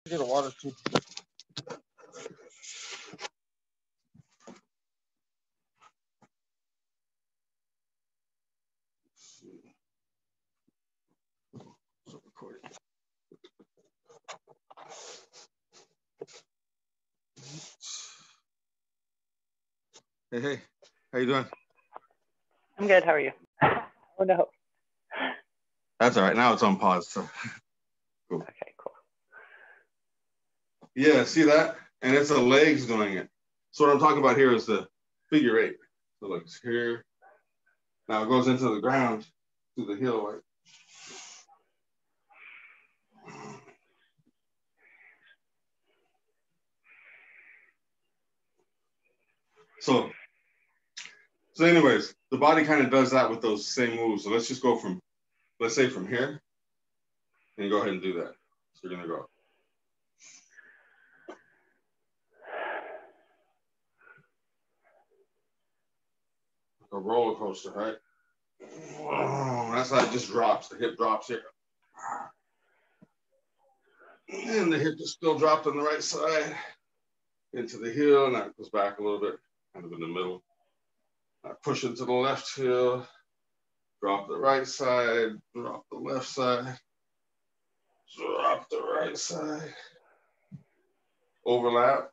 Get a water too. Hey, how you doing? I'm good. How are you? Oh no. That's all right. Now it's on pause. So cool. Okay, cool. Yeah, see that? And it's the legs doing it. So what I'm talking about here is the figure 8. So like it's here. Now it goes into the ground to the heel, right? So anyways, the body kind of does that with those same moves. So let's just go from, let's say from here, and go ahead and do that. So you're gonna go. A roller coaster, right? That's how it just drops. The hip drops here. And the hip is still dropped on the right side into the heel, and that goes back a little bit, kind of in the middle. I push into the left heel, drop the right side, drop the left side, drop the right side, overlap,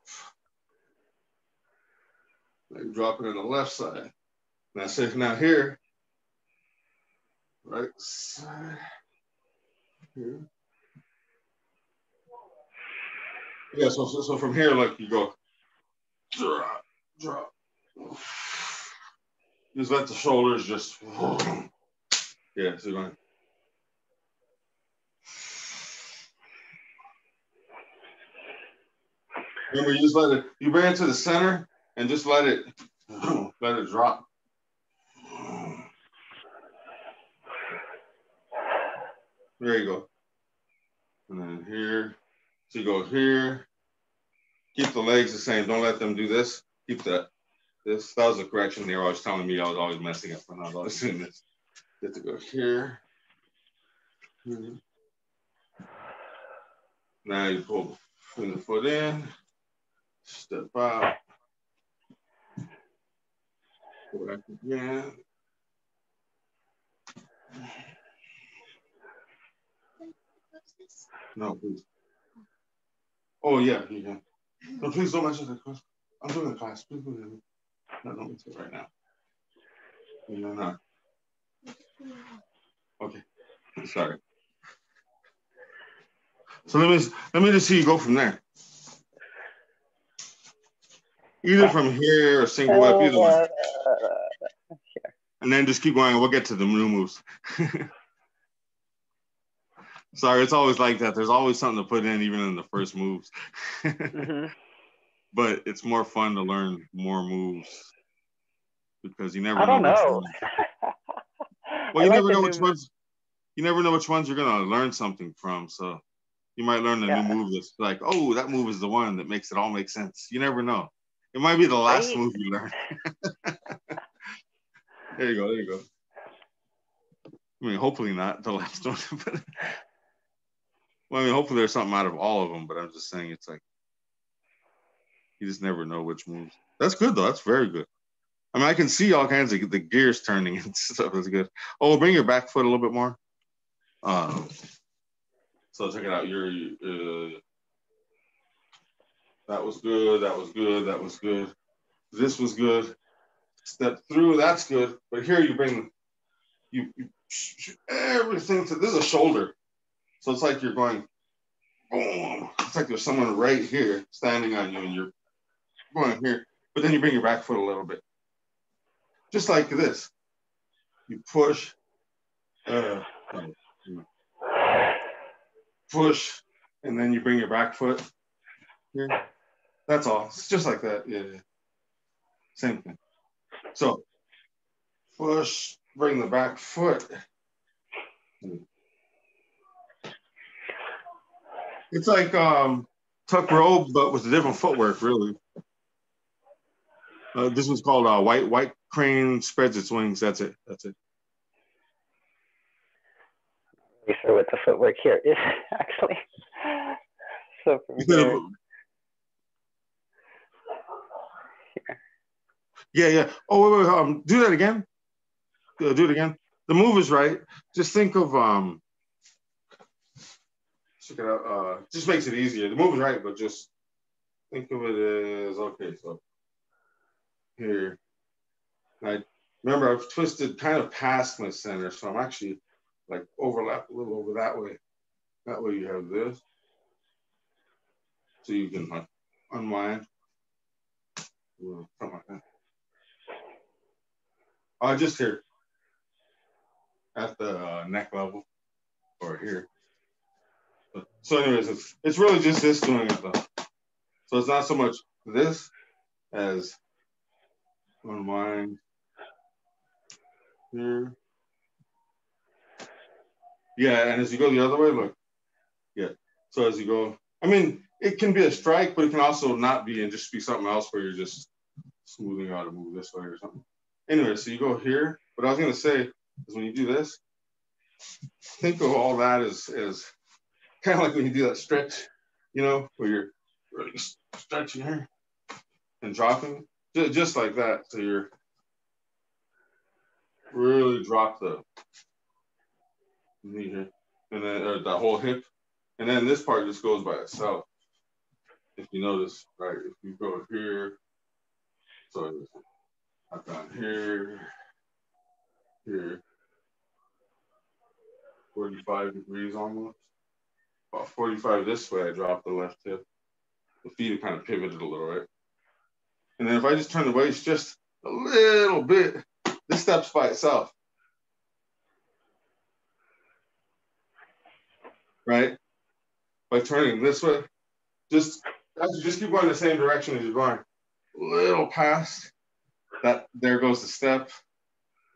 then drop it in the left side. Now, say now here, right side, here. Yeah, so from here, like you go, drop, drop. Just let the shoulders just, yeah, so you're going. Remember, you just let it, you bring it to the center and just let it drop. There you go. And then here, so you go here, keep the legs the same. Don't let them do this. Keep that. That was a correction they were always telling me I was always messing up when I was always doing this. You have to go here. Now you pull the foot in, step out, go back again. No, please. Oh, yeah, you can. No, please don't mention the class. I'm doing the class. Please don't mention it. No, don't mention it right now. No, no. Okay, sorry. So let me just see you go from there. Either from here or single whip, either one. And then just keep going. We'll get to the new moves. Sorry, it's always like that. There's always something to put in, even in the first moves. But it's more fun to learn more moves because you never know which ones. Well, you never know which ones. You never know which ones you're gonna learn something from. So you might learn a new move that's like, oh, that move is the one that makes it all make sense. You never know. It might be the last move you learn. There you go. There you go. I mean, hopefully not the last one. Well, I mean, hopefully there's something out of all of them, but I'm just saying it's like, you just never know which moves. That's good, though. That's very good. I mean, I can see all kinds of the gears turning and stuff. That's good. Oh, bring your back foot a little bit more. So check it out. That was good. That was good. That was good. This was good. Step through. That's good. But here you bring you everything to. This is a shoulder. So it's like you're going, boom. It's like there's someone right here standing on you and you're going here. But then you bring your back foot a little bit. Just like this. You push. Push. And then you bring your back foot here. That's all. It's just like that. Yeah. Same thing. So push, bring the back foot. It's like tuck rope, but with a different footwork, really. This one's called white crane spreads its wings. That's it. That's it. I'm not really sure what the footwork here is, actually. So from here. Yeah. Oh, wait. Do that again. Do it again. The move is right. Just think of check it out. Just makes it easier. The move is right, but just think of it as okay. So here, remember I've twisted kind of past my center, so I'm actually like overlap a little over that way. That way you have this, so you can like unwind. Something like that. Just here at the neck level or here. So anyways, it's really just this doing it though. So it's not so much this as unwind here. Yeah, and as you go the other way, look. Yeah. So as you go, I mean, it can be a strike, but it can also not be and just be something else where you're just smoothing out a move this way or something. Anyway, so you go here. What I was gonna say is when you do this, think of all that as kind of like when you do that stretch, where you're really stretching here and dropping, just like that. So you're really drop the knee here, and then the whole hip, and then this part just goes by itself. If you notice, right? If you go here, so I've gone here, 45 degrees almost. About 45 this way, I drop the left hip. The feet are kind of pivoted a little, right? And then if I just turn the waist just a little bit, this steps by itself. Right? By turning this way, just keep going the same direction as you're going. A little past that, there goes the step.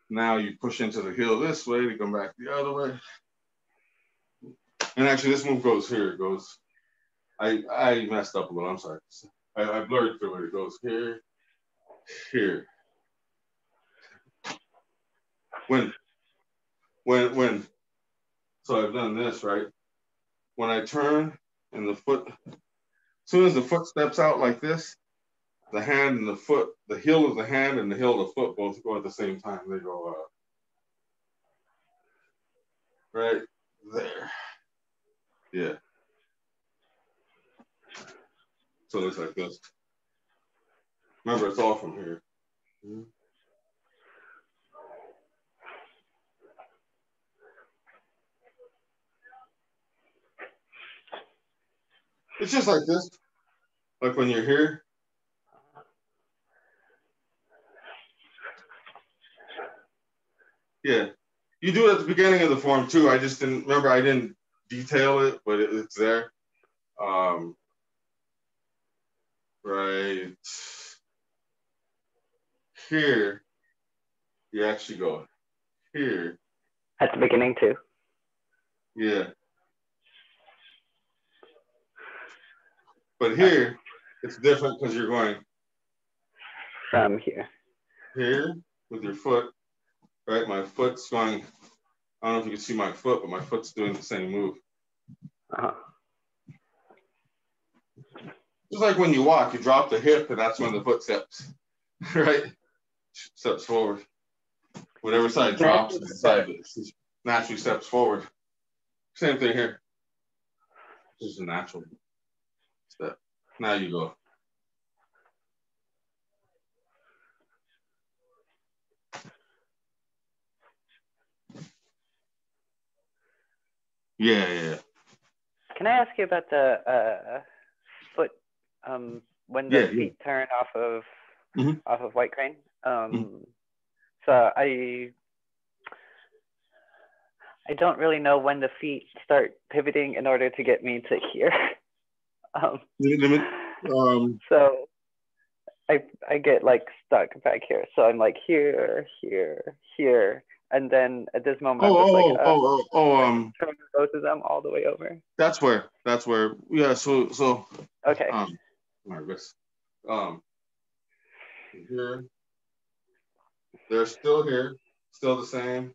Now you push into the heel this way to come back the other way. And actually, this move goes here. It goes. I messed up a little. I'm sorry. I blurred through it. It goes here, here. When. So I've done this right. When I turn and the foot, as soon as the foot steps out like this, the hand and the foot, the heel of the hand and the heel of the foot both go at the same time. They go right there. Yeah. So it looks like this. Remember, it's all from here. It's just like this. Like when you're here. Yeah. You do it at the beginning of the form too. I just didn't remember. I didn't detail it, but it's there. Right here, you actually go here. At the beginning too. Yeah. But here, it's different because you're going from here. Here with your foot, right? My foot's going. I don't know if you can see my foot, but my foot's doing the same move. Just like when you walk, you drop the hip, and that's when the foot steps, right? Steps forward. Whatever side drops, the side naturally steps forward. Same thing here. Just a natural step. Now you go. Yeah. Can I ask you about the foot when the feet turn off of white crane? So I don't really know when the feet start pivoting in order to get me to here. So I get like stuck back here. So I'm like here, and then at this moment turn both of them all the way over. That's where. Yeah. So. Okay. My wrist. Here. They're still here. Still the same.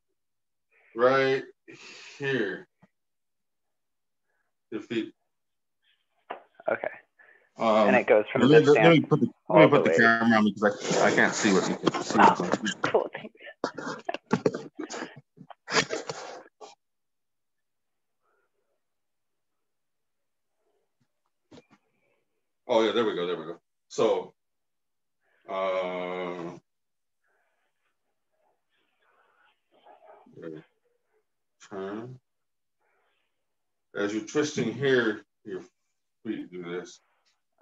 Right here. Your feet. Okay. And it goes from let this me stance put the camera on because I can't see what you can see. Cool, thanks. Oh yeah, there we go. So turn. As you're twisting here, your feet do this.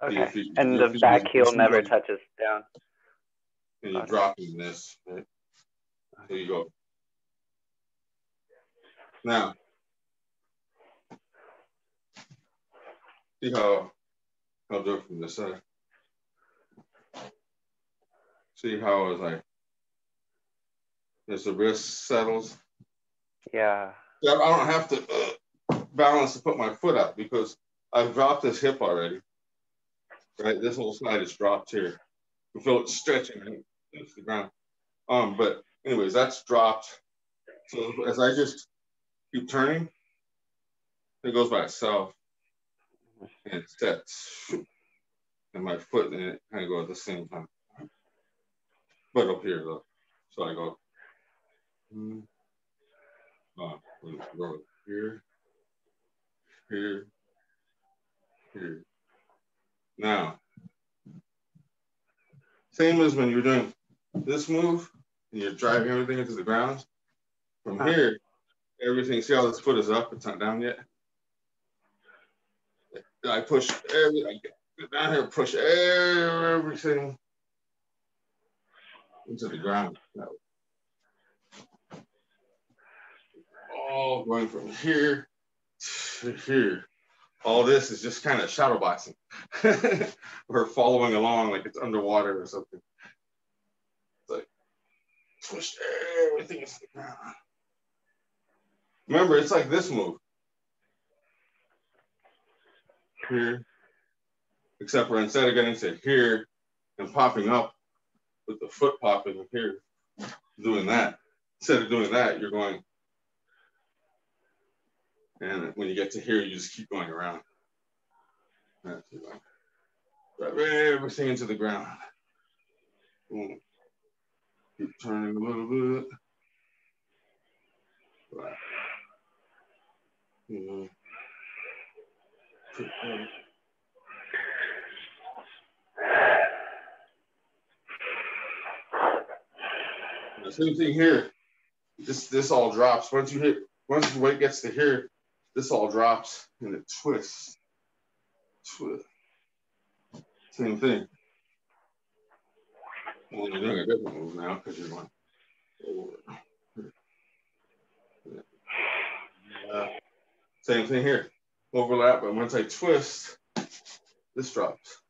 Okay. And the back heel never touches down. And you're dropping this, right? There you go. Now, see how I'll do it from this side. See how it's like, as the wrist settles. Yeah. I don't have to balance to put my foot up because I've dropped this hip already. Right, this whole side is dropped here. You feel it stretching against the ground. But anyways, that's dropped. So as I just keep turning, it goes by itself and it sets. And my foot and it kind of go at the same time. But up here though. So I go go here, here, here. Now, same as when you're doing this move and you're driving everything into the ground. From here, everything, see how this foot is up, it's not down yet? I push I get down here, push everything into the ground. All going from here to here. All this is just kind of shadow boxing. We're following along like it's underwater or something. It's like push everything into the ground. Remember, it's like this move. Here. Except for instead of getting to here and popping up with the foot popping here, doing that. Instead of doing that, you're going. And when you get to here, you just keep going around. Drive everything into the ground. Boom. Keep turning a little bit. Right. The same thing here. This all drops. Once the weight gets to here, this all drops and it twists. Twist. Same thing. Well, you're doing a different move now because you're going over. Same thing here. Overlap, but once I twist, this drops.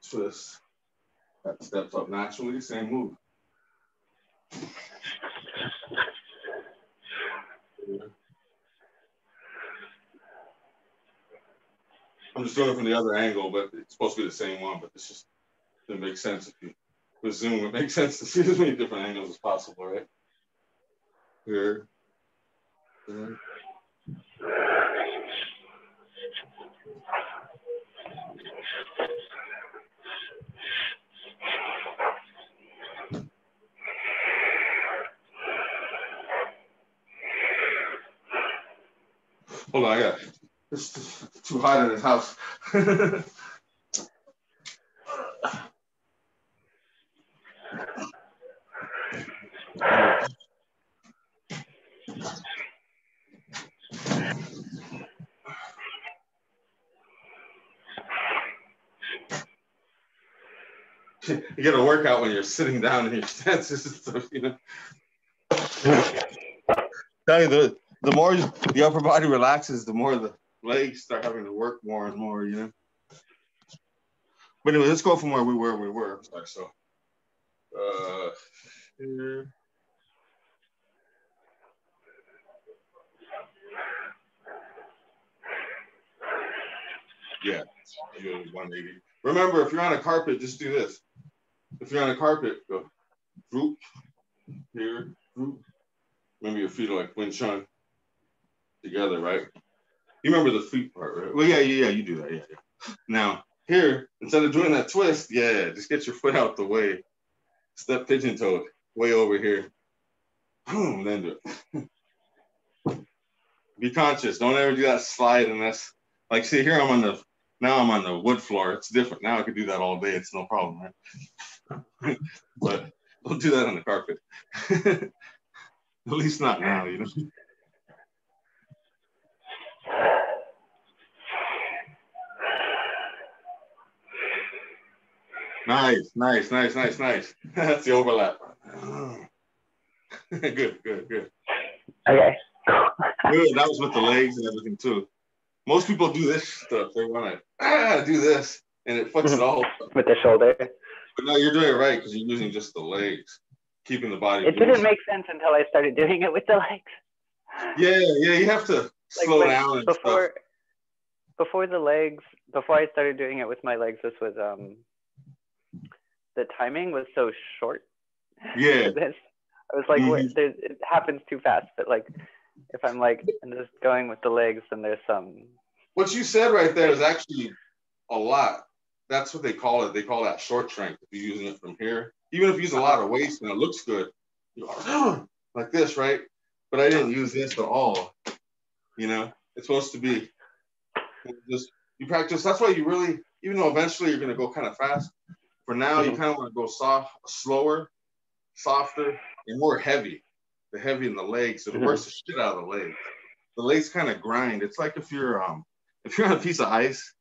Twist. That steps up naturally, same move. I'm just doing it from the other angle, but it's supposed to be the same one, but it's just, it makes sense if you with zoom. It makes sense to see as many different angles as possible, right? Here. Here. Hold on, it's too hot in this house. You get a workout when you're sitting down in your stances and stuff, you know. Tell you the more the upper body relaxes, the more the legs start having to work more and more, you know. But anyway, let's go from where we were. So, here. Yeah, 180. Remember, if you're on a carpet, just do this. If you're on a carpet, go droop here, droop. Remember, your feet are like Wing Chun together, right? You remember the feet part, right? Well, yeah, you do that. Yeah. Now, here, instead of doing that twist, just get your foot out the way. Step pigeon toed way over here. Boom, then do it. Be conscious. Don't ever do that slide unless, like, see, here I'm on the wood floor. It's different. Now I could do that all day. It's no problem, right? But don't do that on the carpet. At least not now, you know. Nice. That's the overlap. Good. Okay. Good. That was with the legs and everything too. Most people do this stuff. They want to do this, and it fucks it all up. With the shoulder. But no, you're doing it right because you're using just the legs, keeping the body. It didn't make sense until I started doing it with the legs. Yeah. You have to slow down and stuff. Before the legs, before I started doing it with my legs, this was the timing was so short. Yeah. I was like, it happens too fast. But like, if I'm like, I'm just going with the legs, then there's some. What you said right there is actually a lot. That's what they call it. They call that short strength. If you're using it from here, even if you use a lot of weights and it looks good, you go like this, right? But I didn't use this at all. You know, it's supposed to be just you practice. That's why you really, even though eventually you're gonna go kind of fast. For now, you kind of want to go slower, softer, and more heavy. The heavy in the legs, so it works the shit out of the legs. The legs kind of grind. It's like if you're on a piece of ice.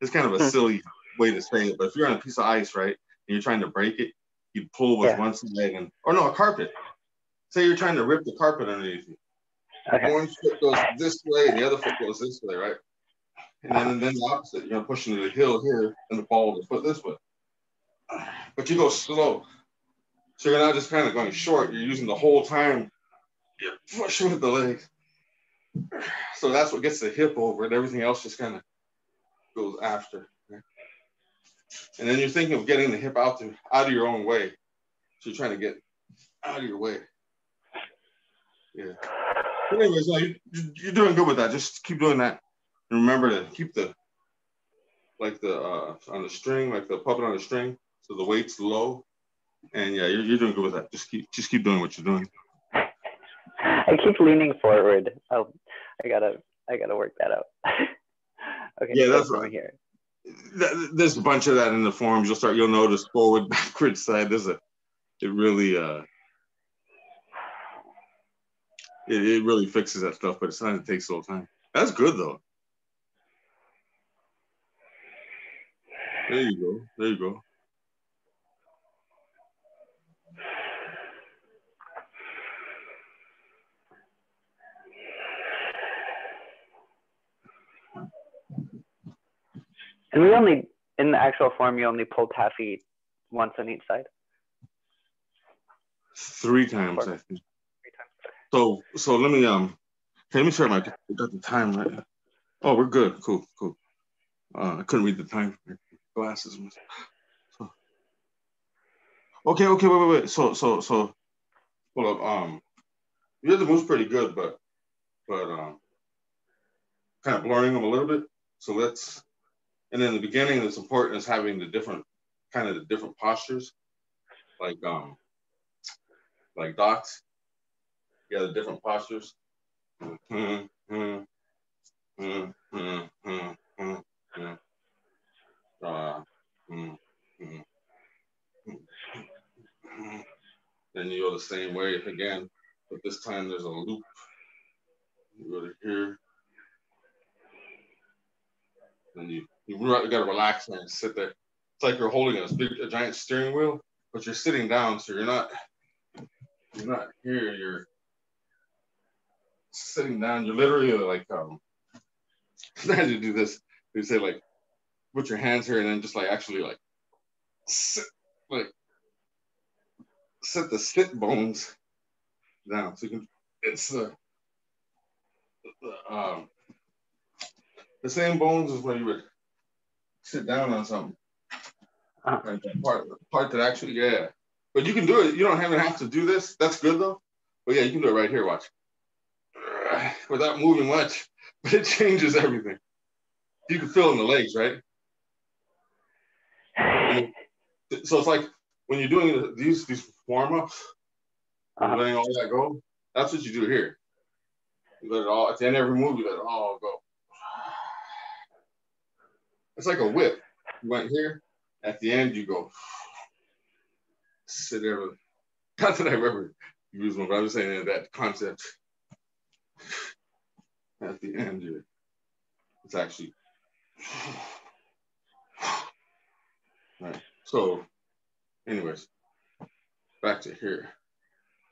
It's kind of a silly way to say it, but if you're on a piece of ice, right, and you're trying to break it, you pull with one side, a carpet. Say you're trying to rip the carpet underneath you. Okay. One foot goes this way, and the other foot goes this way, right? And then the opposite. You're pushing the heel here, and the ball of the foot this way. But you go slow. So you're not just kind of going short. You're using the whole time. You're pushing with the legs. So that's what gets the hip over it. Everything else just kind of goes after. Right? And then you're thinking of getting the hip out of your own way. So you're trying to get out of your way. Yeah. But anyways, no, you're doing good with that. Just keep doing that. And remember to keep on the string, like the puppet on the string. So the weight's low, and yeah, you're doing good with that. Just keep doing what you're doing. I keep leaning forward. I gotta work that out. Okay. Yeah, that's right. Here. There's a bunch of that in the forms. You'll notice forward, backwards, side. It really it really fixes that stuff, but it's not. It takes a little time. That's good though. There you go. And in the actual form, you only pull taffy once on each side? 3 times, I think. 3 times. So let me try I got the time right. Oh, we're good. Cool. I couldn't read the time. Glasses. Okay, wait. So hold up. You have the moves pretty good, but kind of blurring them a little bit. So and in the beginning, it's important is having the different postures, like dots. Yeah, the different postures. Then you go the same way again, but this time there's a loop. You go to here. Then you gotta relax and sit there. It's like you're holding a giant steering wheel, but you're sitting down, so you're not here. You're sitting down. You're literally like sometimes you do this. You say like, put your hands here, and then just like actually like sit the sit bones down. So you can. It's the same bones as when you would sit down on something. Right, that part that actually, yeah. But you can do it. You don't even have to do this. That's good though. But yeah, you can do it right here. Watch. Without moving much. but it changes everything. You can feel in the legs, right? So it's like when you're doing these warm-ups, letting all that go, that's what you do here. You let it all, at the end of every move, you let it all go. It's like a whip. You went here, at the end, you go. Sit there. Not that I've ever used one, but I'm just saying that concept. At the end, it's actually. Right. So, anyways, back to here.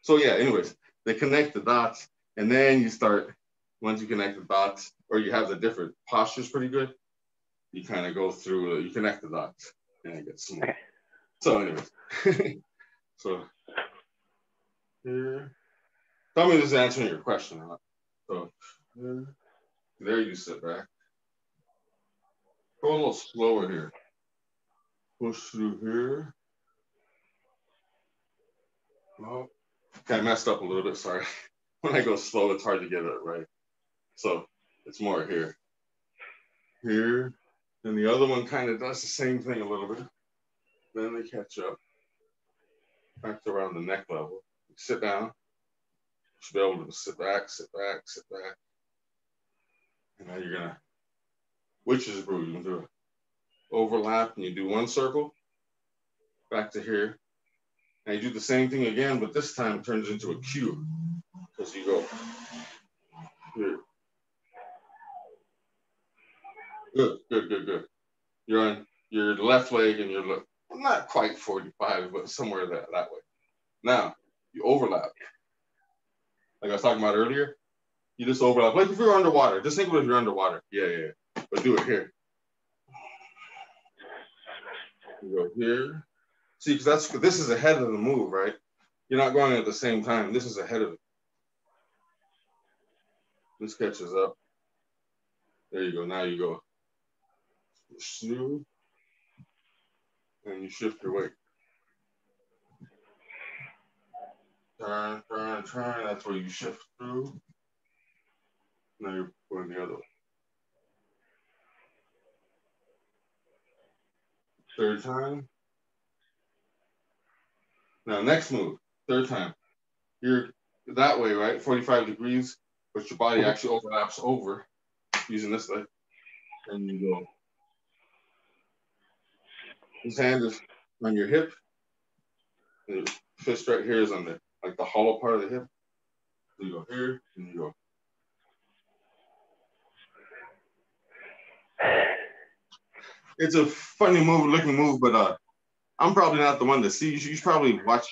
So yeah, anyways, they connect the dots, and then you start, once you connect the dots, or you have the different postures pretty good, you kind of go through, you connect the dots, and it gets smooth. Okay. So anyways, so here, tell me this is answering your question. So there you sit back. Go a little slower here. Push through here. Oh, okay, I messed up a little bit, sorry. When I go slow, it's hard to get it right. So it's more here. Here. And the other one kind of does the same thing a little bit. Then they catch up. Back to around the neck level. Sit down. You should be able to sit back, sit back, sit back. And now you're gonna, witch's brew. You can do it. Overlap and you do one circle. Back to here. And you do the same thing again, but this time it turns into a Q. Because you go here. Good, good, good, good. You're on your left leg and you're not quite 45, but somewhere that way. Now, you overlap. Like I was talking about earlier, you just overlap. Like if you're underwater, just think of it if you're underwater. Yeah. But do it here. You go here. See, because this is ahead of the move, right? You're not going at the same time. This is ahead of it. This catches up. There you go. Now you go through, and you shift your weight. Turn. That's where you shift through. Now you're going the other way. Third time. Now, next move, third time. You're that way, right? 45 degrees, but your body actually overlaps over using this leg. And you go. His hand is on your hip. And your fist right here is on the hollow part of the hip. So you go here, and you go. It's a funny looking move, but I'm probably not the one to see. You should probably watch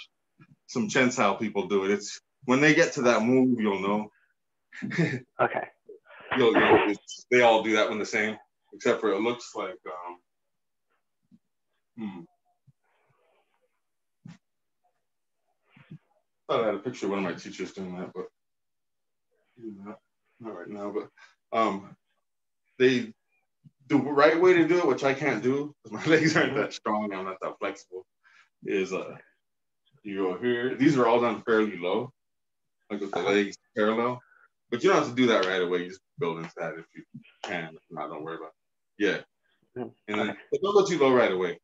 some Chen Sao people do it. It's when they get to that move, you'll know. Okay. You'll know. They all do that one the same, except for it looks like. I thought I had a picture of one of my teachers doing that, but not right now. But they the right way to do it, which I can't do because my legs aren't that strong. I'm not that flexible. Is you go here. These are all done fairly low, like with the legs parallel. But you don't have to do that right away. You just build into that if you can. If not, don't worry about it. Yeah. And then don't go too low right away.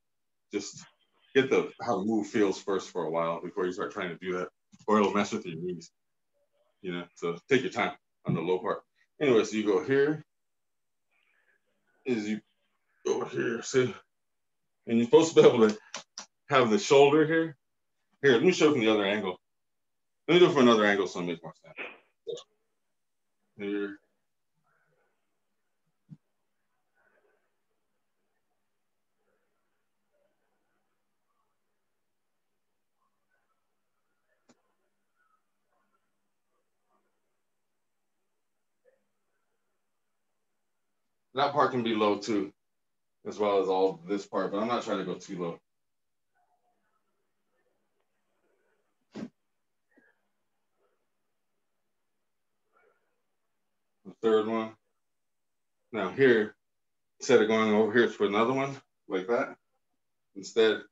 Just get how the move feels first for a while before you start trying to do that, or it'll mess with your knees. So take your time on the low part. Anyway, so you go here. You go here, see? And you're supposed to be able to have the shoulder here. Here, let me show it from the other angle. Let me do it from another angle so it makes more sense. Here. That part can be low too, as well as all this part, but I'm not trying to go too low. The third one. Now here, instead of going over here for another one like that, instead,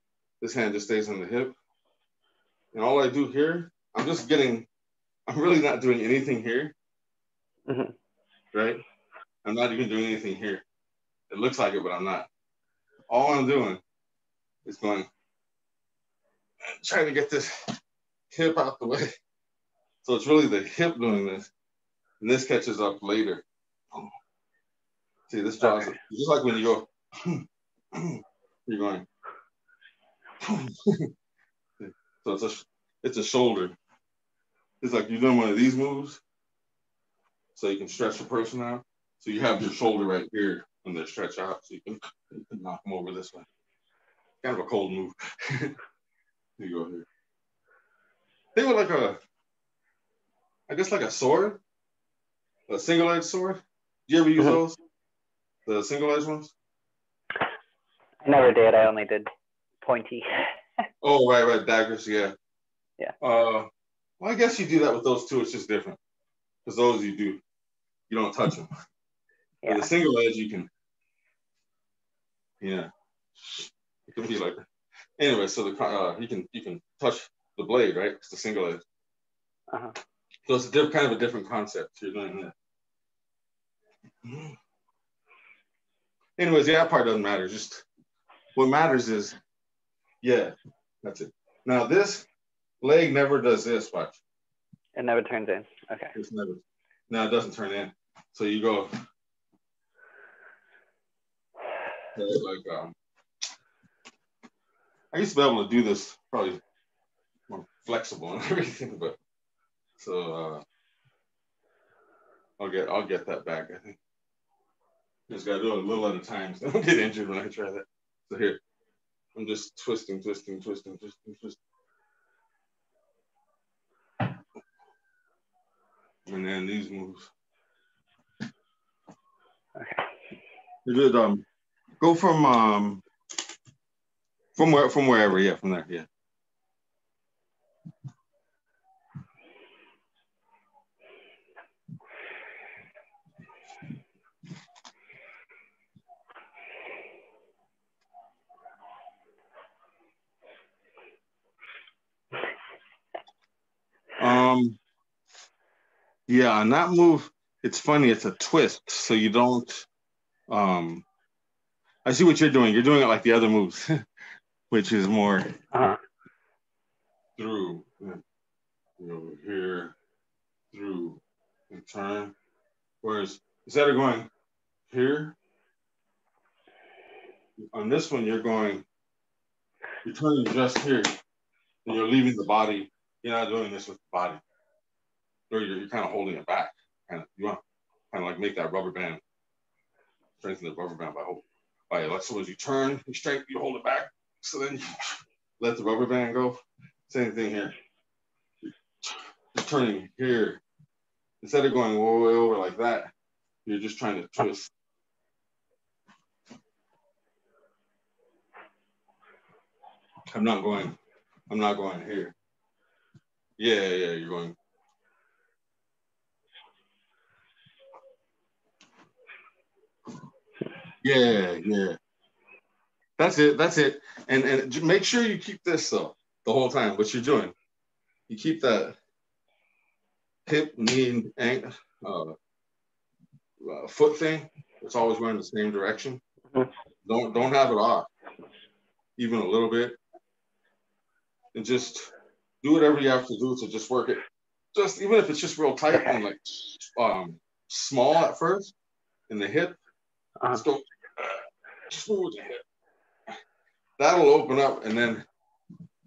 this hand just stays on the hip. And all I do here, I'm really not doing anything here, right? I'm not even doing anything here. It looks like it, but I'm not. All I'm doing is going, trying to get this hip out the way. So it's really the hip doing this, and this catches up later. See, this draws it. Just like when you go, you're going. So it's a shoulder. It's like you're doing one of these moves, so you can stretch the person out. So you have your shoulder right here when they stretch out, so you can knock them over this way. Kind of a cold move. You go here. They were like I guess like a sword, a single-edged sword. Do you ever use those? The single-edged ones? I never did. I only did pointy. Oh, right, daggers, yeah. Yeah. Well, I guess you do that with those too. It's just different because those you don't touch them. Yeah. With the single edge, you can, it can be like. Anyway, so you can touch the blade, right? It's the single edge. So it's kind of a different concept. You're doing that. Anyways, that part doesn't matter. Just what matters is, that's it. Now this leg never does this. Watch. It never turns in. Okay. It's never. No, it doesn't turn in. So you go like I used to be able to do this probably more flexible and everything, but so I'll get that back. I think just gotta do it a little at a time so I don't get injured when I try that. So here, I'm just twisting. And then these moves. Okay. You did go from wherever, yeah, from there, yeah. Yeah, on that move, it's funny, it's a twist, so you don't I see what you're doing. You're doing it like the other moves, which is more through, over here, through, and turn. Whereas instead of going here, on this one, you're turning just here, and you're leaving the body. You're not doing this with the body. Or you're kind of holding it back. You want to kind of like make that rubber band, strengthen the rubber band by like, so as you turn, you hold it back. So then you let the rubber band go. Same thing here. Just turning here. Instead of going all the way over like that, you're just trying to twist. I'm not going here. Yeah, you're going. Yeah. That's it. And make sure you keep this though the whole time. What you're doing, you keep that hip, knee, and foot thing. It's always going the same direction. Don't have it off, even a little bit, and just do whatever you have to do to just work it. Just even if it's just real tight and like small at first in the hip, just go smooth the hip. That'll open up, and then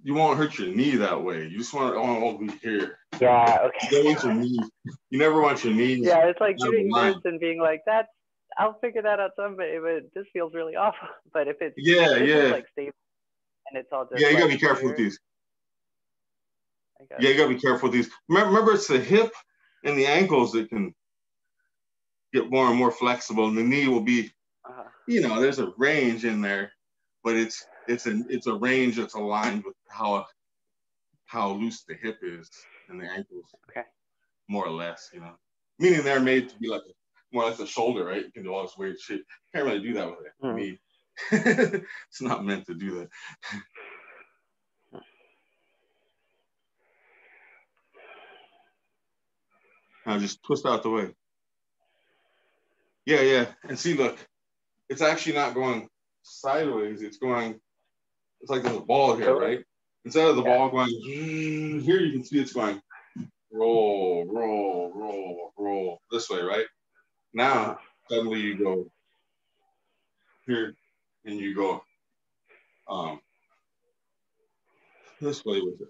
you won't hurt your knee that way. You just want it all to be here. Yeah, okay. You don't want your knees. You never want your knees. Yeah, it's like doing this and being like, I'll figure that out someday, but this feels really awful. But if it's like stable and it's all just you gotta be careful with these. You gotta be careful with these. Remember, it's the hip and the ankles that can get more and more flexible, and the knee will be, there's a range in there, but it's a range that's aligned with how loose the hip is and the ankles. Okay. More or less, meaning they're made to be like more like the shoulder, right? You can do all this weird shit. Can't really do that with a knee. It's not meant to do that. Now just twist out the way. Yeah, yeah. And see, look, it's actually not going sideways. It's going. It's like there's a ball here, right? Instead of the ball going here, you can see it's going roll, roll, roll, roll this way, right? Now, suddenly you go here and you go this way with it.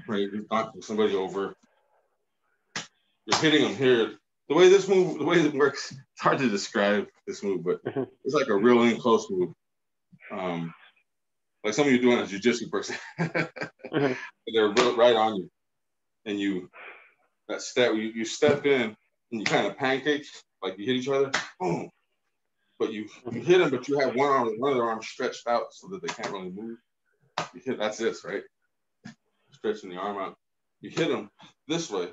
Right? You're knocking somebody over. You're hitting them here. The way it works, it's hard to describe this move, but it's like a real in close move. Like some of you doing a jiu-jitsu person. They're right on you. And you step in and you kind of pancake, like you hit each other, boom. But you hit them, but you have one of their arms stretched out so that they can't really move. You hit, that's this, right? Stretching the arm out. You hit them this way.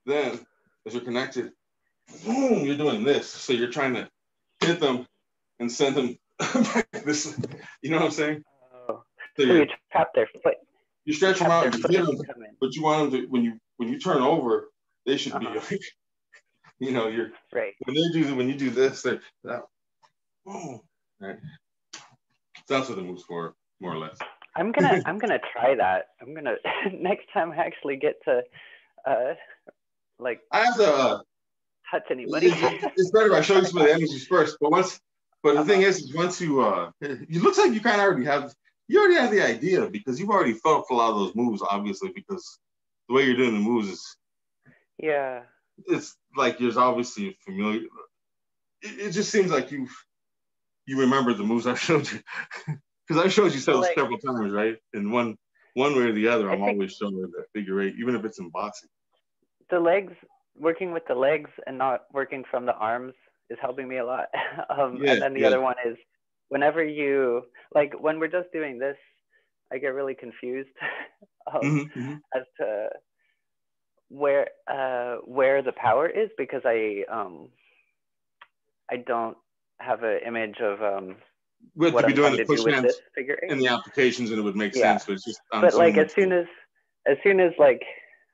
Then, as you're connected, boom, you're doing this. So you're trying to hit them and send them back this way. You know what I'm saying? Oh. So you tap their foot. You stretch them out, you hit them, but you want them to, when you turn over, they should be like, you know, you're right. When you do this, they're boom. Right. So that's what the moves for, more or less. I'm gonna try that. I'm gonna next time I actually get to like I have to touch anybody. It's better if I show you some of the energies first. But the thing is once you it looks like you kind of already have the idea, because you've already felt a lot of those moves, obviously, because the way you're doing the moves is it's like you're obviously familiar. It just seems like you remember the moves I showed you. Because I showed you several times, right? And one way or the other, I'm always showing that figure eight, even if it's in boxing. The legs, working with the legs and not working from the arms is helping me a lot. And then the other one is whenever you, like when we're just doing this, I get really confused as to where the power is, because I don't have an image of we have to be doing the push hands in the applications, and it would make sense. But it's just like as soon as like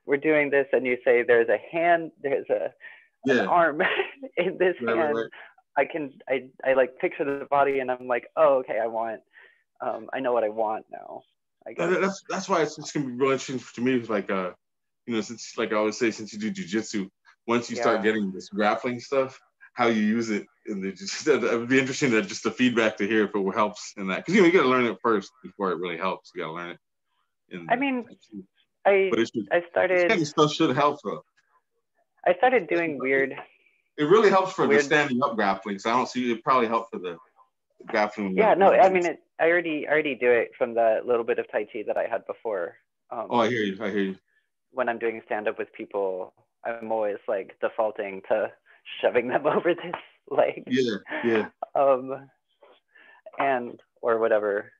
we're doing this and you say there's a hand, there's an arm in this hand, right. I like picture the body and I'm like, oh, okay, I know what I want now. That's why it's gonna be really interesting to me. It's like you know, since like I always say, since you do jiu-jitsu, once you start getting this grappling stuff, how you use it, and it would be interesting that just the feedback to hear if it helps in that, because you got to learn it first before it really helps. You got to learn it. I started. This kind of stuff should help though. I started doing weird. It really helps for the standing up grappling. So I don't see it probably help for the grappling. Yeah, no, I mean I already do it from the little bit of Tai Chi that I had before. I hear you. When I'm doing stand up with people, I'm always like defaulting to shoving them over this leg. Yeah. And or whatever.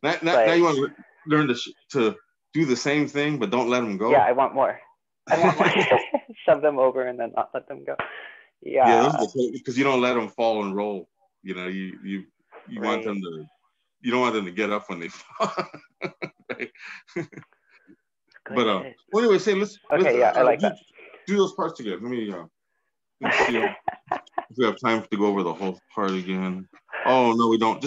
Now you want to learn to do the same thing, but don't let them go. Yeah, I want more. Shove them over and then not let them go. Yeah, because you don't let them fall and roll. You know, you want them to. You don't want them to get up when they fall. Right? But well, anyway, let's I like that. Do those parts together. Let me see if we have time to go over the whole part again. Oh no, we don't.